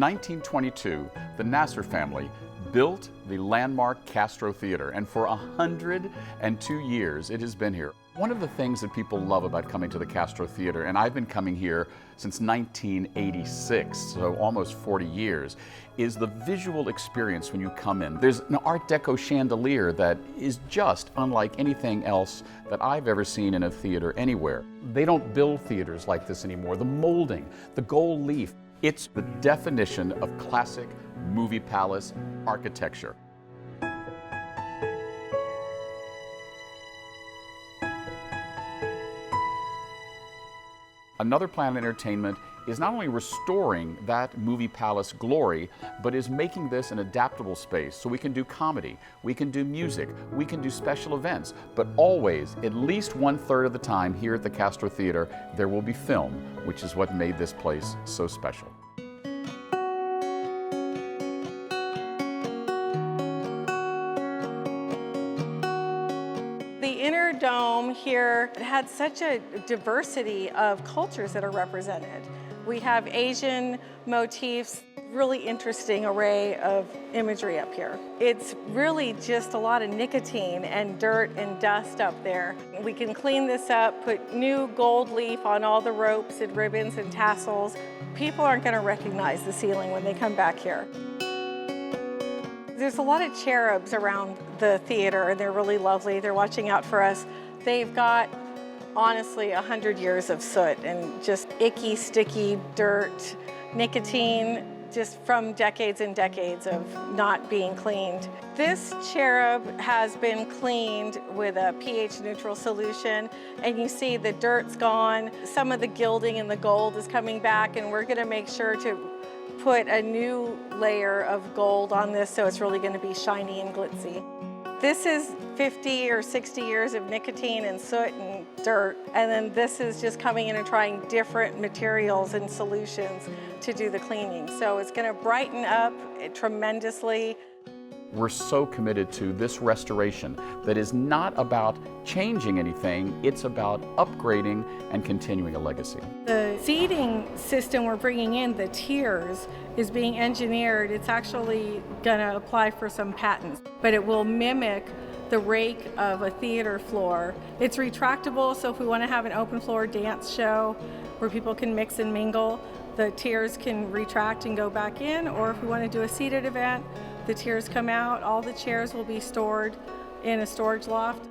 1922, the Nasser family built the Landmark Castro Theater, and for 102 years it has been here. One of the things that people love about coming to the Castro Theater, and I've been coming here since 1986, so almost 40 years, is the visual experience when you come in. There's an Art Deco chandelier that is just unlike anything else that I've ever seen in a theater anywhere. They don't build theaters like this anymore. The molding, the gold leaf, it's the definition of classic movie palace architecture. Another Planet Entertainment is not only restoring that movie palace glory, but is making this an adaptable space. So we can do comedy, we can do music, we can do special events, but always, at least 1/3 of the time here at the Castro Theater, there will be film, which is what made this place so special. The inner dome here had such a diversity of cultures that are represented. We have Asian motifs, really interesting array of imagery up here. It's really just a lot of nicotine and dirt and dust up there. We can clean this up, put new gold leaf on all the ropes and ribbons and tassels. People aren't going to recognize the ceiling when they come back here. There's a lot of cherubs around the theater, and they're really lovely. They're watching out for us. They've got, honestly, 100 years of soot and just icky, sticky dirt, nicotine, just from decades and decades of not being cleaned. This cherub has been cleaned with a pH neutral solution, and you see the dirt's gone. Some of the gilding and the gold is coming back, and we're gonna make sure to put a new layer of gold on this so it's really going to be shiny and glitzy. This is 50 or 60 years of nicotine and soot and dirt, and then this is just coming in and trying different materials and solutions to do the cleaning. So it's going to brighten up tremendously. We're so committed to this restoration that is not about changing anything, it's about upgrading and continuing a legacy. The seating system we're bringing in, the tiers, is being engineered. It's actually gonna apply for some patents, but it will mimic the rake of a theater floor. It's retractable, so if we wanna have an open floor dance show where people can mix and mingle, the tiers can retract and go back in, or if we wanna do a seated event, the tiers come out, all the chairs will be stored in a storage loft.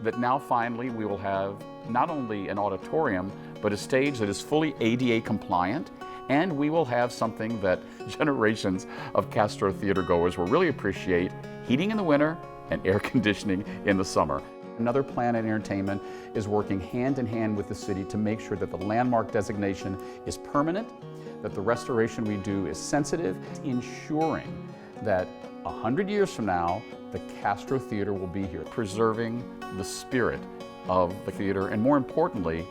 That now finally we will have not only an auditorium, but a stage that is fully ADA compliant, and we will have something that generations of Castro Theater goers will really appreciate: heating in the winter and air conditioning in the summer. Another Planet Entertainment is working hand in hand with the city to make sure that the landmark designation is permanent, that the restoration we do is sensitive, ensuring that 100 years from now, the Castro Theater will be here, preserving the spirit of the theater, and more importantly,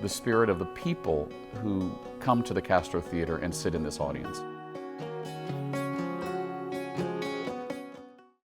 the spirit of the people who come to the Castro Theater and sit in this audience.